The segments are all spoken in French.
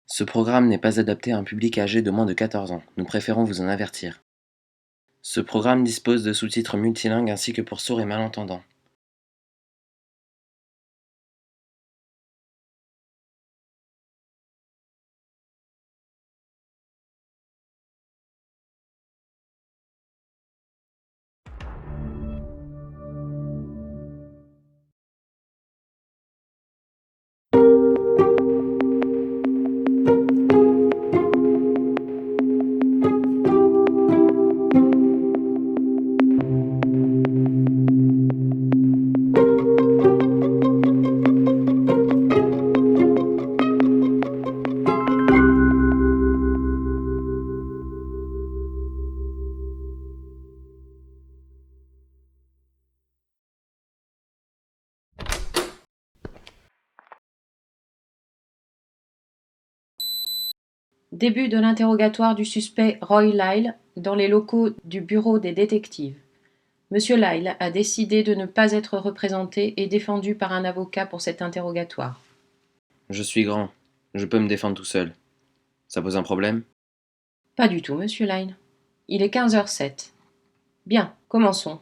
Ce programme n'est pas adapté à un public âgé de moins de 14 ans. Nous préférons vous en avertir. Ce programme dispose de sous-titres multilingues ainsi que pour sourds et malentendants. Début de l'interrogatoire du suspect Roy Lyle dans les locaux du bureau des détectives. Monsieur Lyle a décidé de ne pas être représenté et défendu par un avocat pour cet interrogatoire. Je suis grand. Je peux me défendre tout seul. Ça pose un problème? Pas du tout, monsieur Lyle. Il est 15h07. Bien, commençons.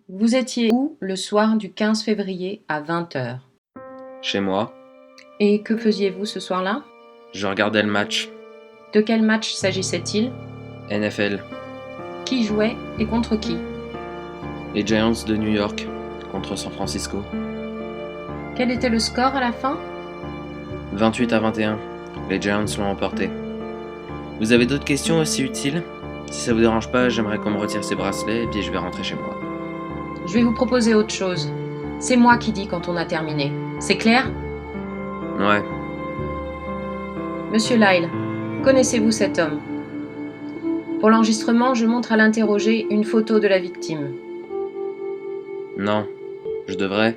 Vous étiez où le soir du 15 février à 20h? Chez moi. Et que faisiez-vous ce soir-là? Je regardais le match. De quel match s'agissait-il? NFL. Qui jouait et contre qui? Les Giants de New York contre San Francisco. Quel était le score à la fin? 28-21. Les Giants l'ont emporté. Vous avez d'autres questions aussi utiles? Si ça vous dérange pas, j'aimerais qu'on me retire ces bracelets et puis je vais rentrer chez moi. Je vais vous proposer autre chose. C'est moi qui dis quand on a terminé. C'est clair? Ouais. Monsieur Lyle, connaissez-vous cet homme? Pour l'enregistrement, je montre à l'interrogé une photo de la victime. Non. Je devrais?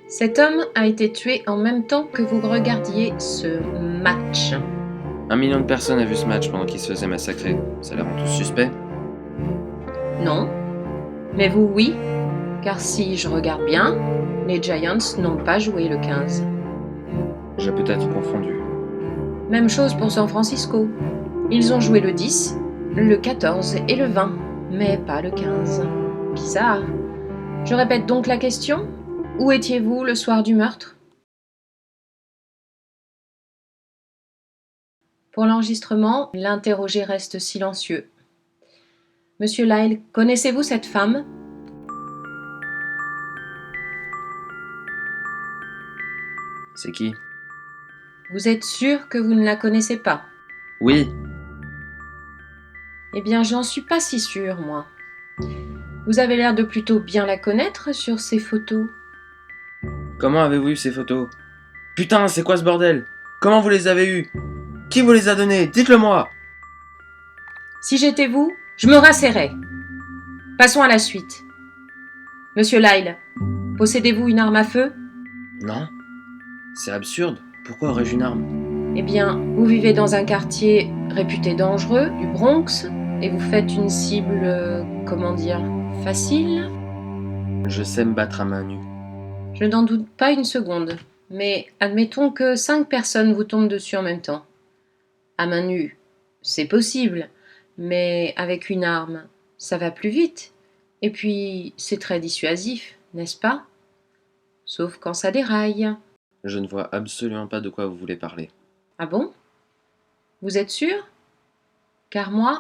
Cet homme a été tué en même temps que vous regardiez ce match. 1 million de personnes a vu ce match pendant qu'il se faisait massacrer. Ça les rend tous suspects? Non. Mais vous, oui. Car si je regarde bien, les Giants n'ont pas joué le 15. J'ai peut-être confondu. Même chose pour San Francisco. Ils ont joué le 10, le 14 et le 20, mais pas le 15. Bizarre. Je répète donc la question. Où étiez-vous le soir du meurtre? Pour l'enregistrement, l'interrogé reste silencieux. Monsieur Lyle, connaissez-vous cette femme? C'est qui? Vous êtes sûr que vous ne la connaissez pas? Oui. Eh bien, j'en suis pas si sûre, moi. Vous avez l'air de plutôt bien la connaître sur ces photos. Comment avez-vous eu ces photos? Putain, c'est quoi ce bordel? Comment vous les avez eues? Qui vous les a données? Dites-le-moi! Si j'étais vous, je me rasserrais. Passons à la suite. Monsieur Lyle, possédez-vous une arme à feu? Non. C'est absurde. Pourquoi aurais-je une arme? Eh bien, vous vivez dans un quartier réputé dangereux, du Bronx, et vous faites une cible, facile? Je sais me battre à main nue. Je n'en doute pas une seconde, mais admettons que 5 personnes vous tombent dessus en même temps. À main nue, c'est possible, mais avec une arme, ça va plus vite. Et puis, c'est très dissuasif, n'est-ce pas? Sauf quand ça déraille. Je ne vois absolument pas de quoi vous voulez parler. Ah bon? Vous êtes sûr? Car moi,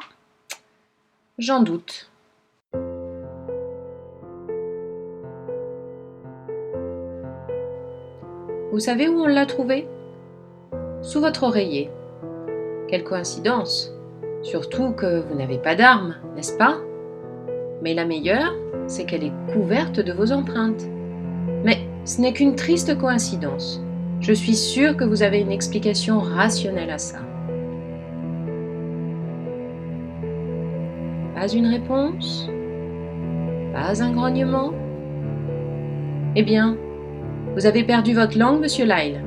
j'en doute. Vous savez où on l'a trouvé? Sous votre oreiller. Quelle coïncidence! Surtout que vous n'avez pas d'arme, n'est-ce pas? Mais la meilleure, c'est qu'elle est couverte de vos empreintes. Mais ce n'est qu'une triste coïncidence. Je suis sûre que vous avez une explication rationnelle à ça. Pas une réponse? Pas un grognement? Eh bien, vous avez perdu votre langue, monsieur Lyle.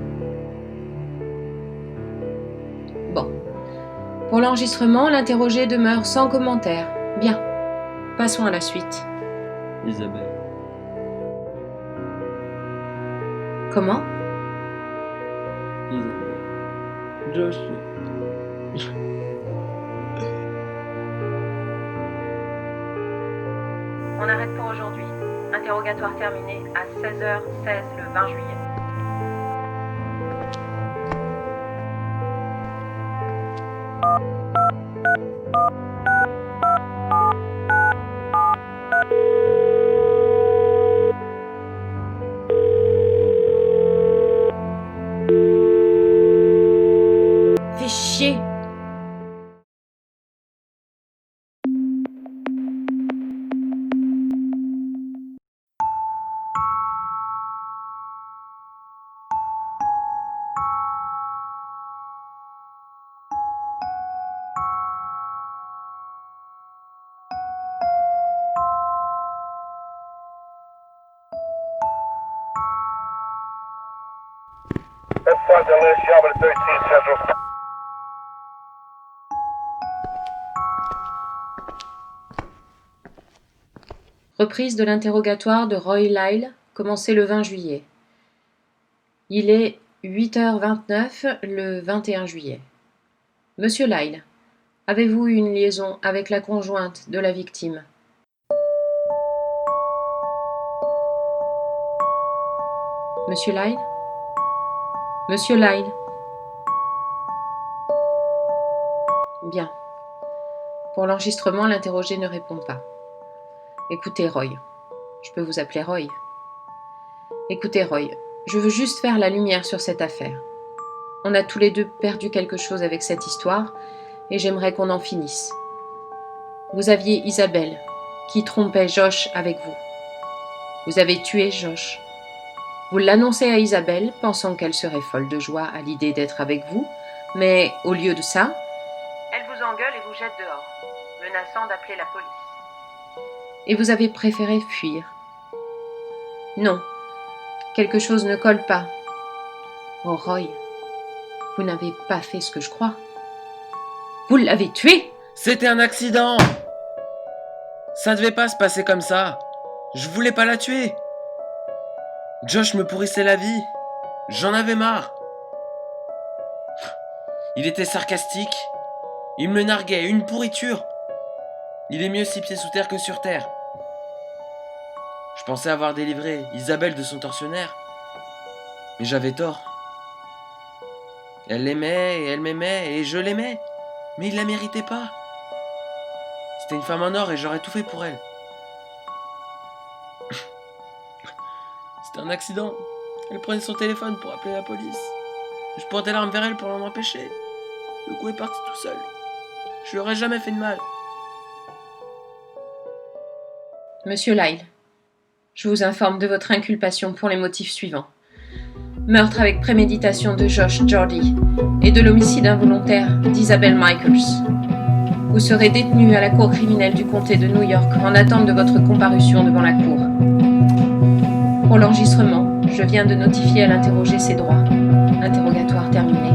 Bon. Pour l'enregistrement, l'interrogé demeure sans commentaire. Bien. Passons à la suite. Isabelle. Comment? Isabelle. Josh. On arrête pour aujourd'hui. Interrogatoire terminé à 16h16 le 20 juillet. Fais chier! Reprise de l'interrogatoire de Roy Lyle, commencé le 20 juillet. Il est 8h29 le 21 juillet. Monsieur Lyle, avez-vous eu une liaison avec la conjointe de la victime? Monsieur Lyle? Monsieur Lyle? Bien. Pour l'enregistrement, l'interrogé ne répond pas. Écoutez, Roy. Je peux vous appeler Roy. Écoutez, Roy, je veux juste faire la lumière sur cette affaire. On a tous les deux perdu quelque chose avec cette histoire, et j'aimerais qu'on en finisse. Vous aviez Isabelle, qui trompait Josh avec vous. Vous avez tué Josh. Vous l'annoncez à Isabelle, pensant qu'elle serait folle de joie à l'idée d'être avec vous, mais au lieu de ça, elle vous engueule et vous jette dehors, menaçant d'appeler la police. Et vous avez préféré fuir. Non, quelque chose ne colle pas. Oh Roy, vous n'avez pas fait ce que je crois. Vous l'avez tué! C'était un accident! Ça devait pas se passer comme ça. Je voulais pas la tuer. Josh me pourrissait la vie. J'en avais marre. Il était sarcastique. Il me narguait, une pourriture. Il est mieux 6 pieds sous terre que sur terre. Je pensais avoir délivré Isabelle de son tortionnaire. Mais j'avais tort. Elle l'aimait et elle m'aimait et je l'aimais. Mais il la méritait pas. C'était une femme en or et j'aurais tout fait pour elle. C'était un accident. Elle prenait son téléphone pour appeler la police. Je pointais l'arme vers elle pour l'en empêcher. Le coup est parti tout seul. Je lui aurais jamais fait de mal. Monsieur Lyle, je vous informe de votre inculpation pour les motifs suivants. Meurtre avec préméditation de Josh Jordy et de l'homicide involontaire d'Isabelle Michaels. Vous serez détenu à la cour criminelle du comté de New York en attente de votre comparution devant la cour. Pour l'enregistrement, je viens de notifier à l'interrogé ses droits. Interrogatoire terminé.